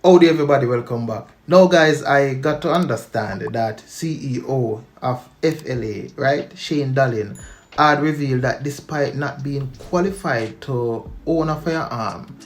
Howdy everybody, welcome back. Now guys, I got to understand that CEO of FLA, right, Shane Dallin, had revealed that despite not being qualified to own a firearm,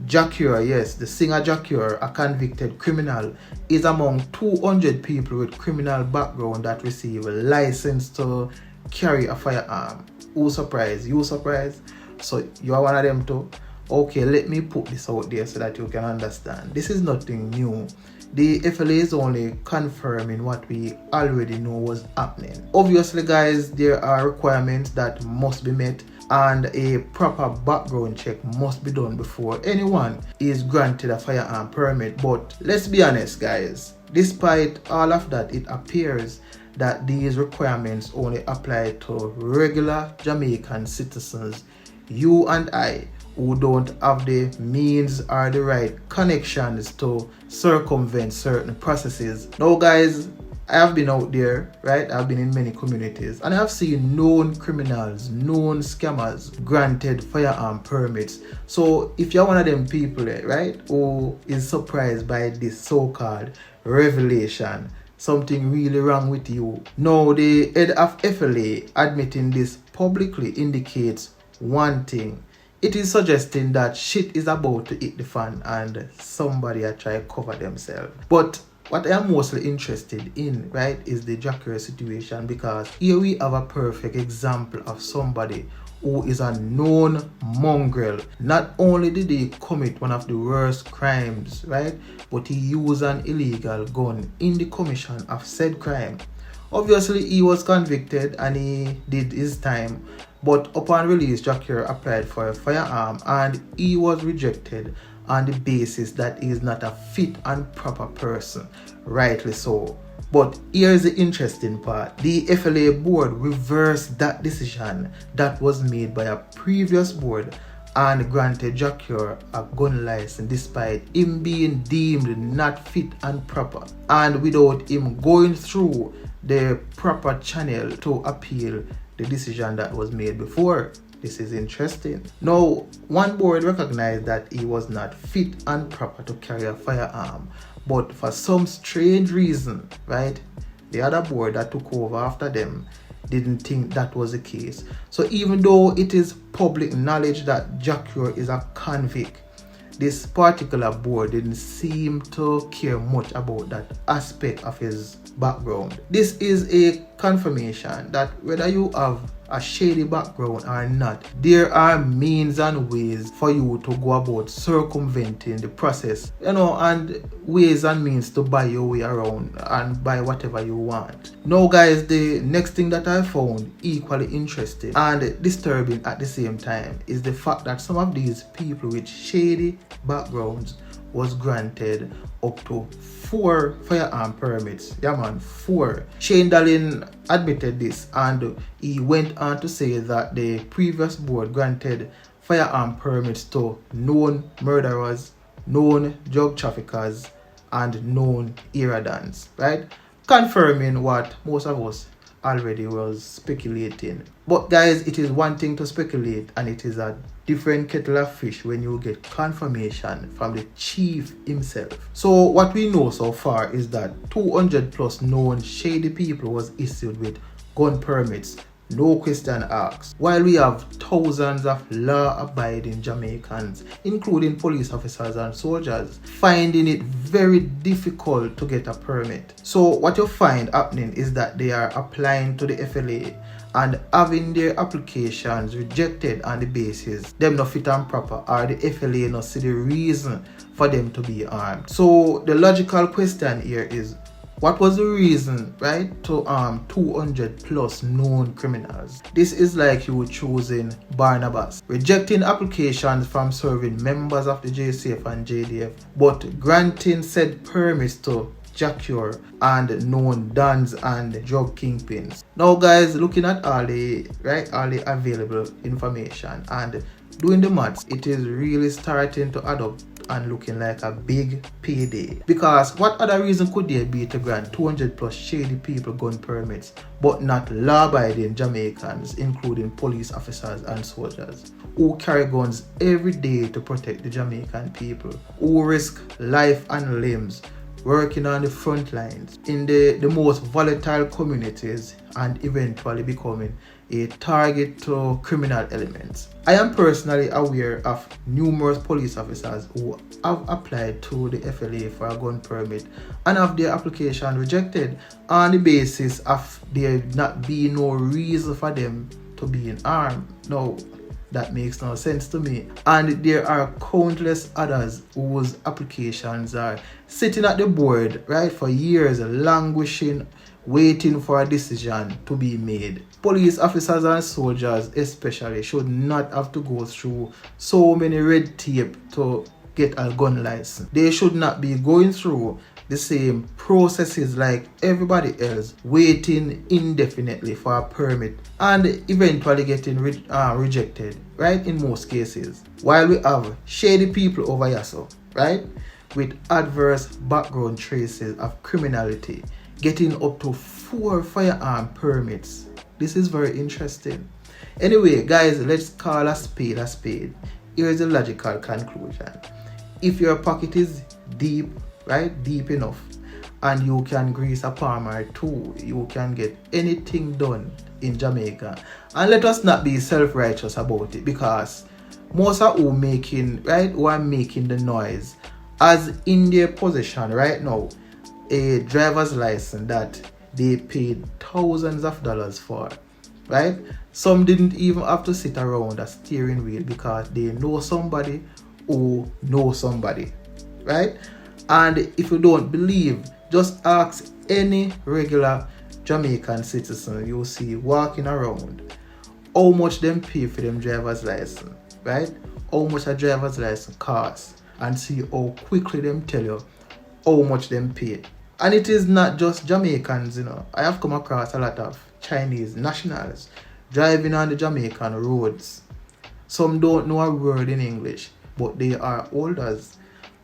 Jacure, yes, the singer Jacure, a convicted criminal, is among 200 people with criminal background that receive a license to carry a firearm. Who surprised? You surprised? So you are one of them too? Okay, let me put this out there so that you can understand. This is nothing new. The FLA is only confirming what we already know was happening. Obviously, guys, there are requirements that must be met and a proper background check must be done before anyone is granted a firearm permit. But let's be honest, guys, despite all of that, it appears that these requirements only apply to regular Jamaican citizens, you and I, who don't have the means or the right connections to circumvent certain processes. Now guys, I have been out there, right? I've been in many communities and I have seen known criminals, known scammers granted firearm permits. So if you're one of them people, right, who is surprised by this so-called revelation, something really wrong with you. Now the head of FLA admitting this publicly indicates one thing. It is suggesting that shit is about to hit the fan and somebody are trying to cover themselves. But what I am mostly interested in, right, is the Jacure situation, because here we have a perfect example of somebody who is a known mongrel. Not only did he commit one of the worst crimes, right, but he used an illegal gun in the commission of said crime. Obviously, he was convicted and he did his time, but upon release, Jacure applied for a firearm and he was rejected on the basis that he is not a fit and proper person. Rightly so. But here is the interesting part. The FLA board reversed that decision that was made by a previous board and granted Jacure a gun license despite him being deemed not fit and proper, and without him going through the proper channel to appeal the decision that was made before. This is interesting. Now, one board recognized that he was not fit and proper to carry a firearm, but for some strange reason, right, the other board that took over after them didn't think that was the case. So even though it is public knowledge that Jacure is a convict, this particular board didn't seem to care much about that aspect of his background. This is a confirmation that whether you have a shady background or not, there are means and ways for you to go about circumventing the process, and ways and means to buy your way around and buy whatever you want. Now guys, the next thing that I found equally interesting and disturbing at the same time is the fact that some of these people with shady backgrounds was granted up to 4 firearm permits. Yeah man, 4. Shane Dallin admitted this and he went on to say that the previous board granted firearm permits to known murderers, known drug traffickers, and known irredents, right? Confirming what most of us already was speculating. But guys, it is one thing to speculate and it is a different kettle of fish when you get confirmation from the chief himself. So what we know so far is that 200 plus known shady people was issued with gun permits, no question asked, while we have thousands of law-abiding Jamaicans, including police officers and soldiers, finding it very difficult to get a permit. So what you find happening is that they are applying to the FLA and having their applications rejected on the basis them not fit and proper, or the FLA not see the reason for them to be armed. So the logical question here is, what was the reason, right, to arm 200 plus known criminals? This is like you choosing Barnabas, rejecting applications from serving members of the JCF and JDF, but granting said permits to Jacure and known dons and drug kingpins. Now guys, looking at all the available information and doing the maths, it is really starting to add up and looking like a big payday. Because what other reason could there be to grant 200 plus shady people gun permits, but not law-abiding Jamaicans, including police officers and soldiers, who carry guns every day to protect the Jamaican people, who risk life and limbs working on the front lines in the most volatile communities and eventually becoming a target to criminal elements. I am personally aware of numerous police officers who have applied to the FLA for a gun permit and have their application rejected on the basis of there not being no reason for them to be armed. No, that makes no sense to me. And there are countless others whose applications are sitting at the board, right, for years, languishing, waiting for a decision to be made. Police officers and soldiers especially should not have to go through so many red tape to get a gun license. They should not be going through the same processes like everybody else, waiting indefinitely for a permit and eventually getting rejected, right, in most cases. While we have shady people over here, so, right, with adverse background traces of criminality, getting up to 4 firearm permits. This is very interesting. Anyway, guys, let's call a spade a spade. Here's the logical conclusion. If your pocket is deep, right, deep enough, and you can grease a palm or two, you can get anything done in Jamaica. And let us not be self-righteous about it, because most of who are making the noise as in their possession right now a driver's license that they paid thousands of dollars for, right? Some didn't even have to sit around a steering wheel because they know somebody who knows somebody, right? And if you don't believe, just ask any regular Jamaican citizen you see walking around how much them pay for them driver's license, right? How much a driver's license costs, and see how quickly them tell you how much them pay. And it is not just Jamaicans, you know. I have come across a lot of Chinese nationals driving on the Jamaican roads. Some don't know a word in English, but they are holders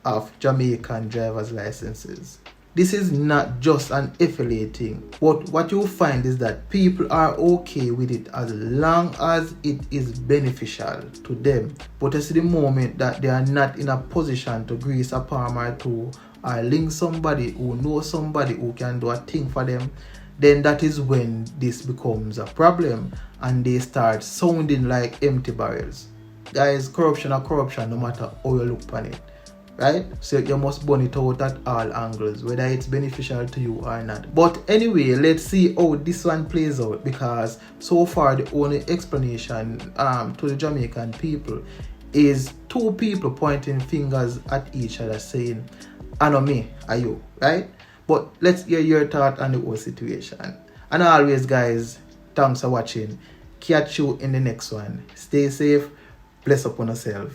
of Jamaican driver's licenses. This is not just an FLA thing, but what you find is that people are okay with it as long as it is beneficial to them. But it's the moment that they are not in a position to grease a palm or two, or link somebody who knows somebody who can do a thing for them, then that is when this becomes a problem and they start sounding like empty barrels. Guys, corruption are corruption no matter how you look upon it, right? So you must burn it out at all angles, whether it's beneficial to you or not. But anyway, let's see how this one plays out, because so far the only explanation to the Jamaican people is 2 people pointing fingers at each other saying, I know me, are you, right? But let's hear your thought on the whole situation. And always, guys, thanks for watching. Catch you in the next one. Stay safe. Bless upon yourself.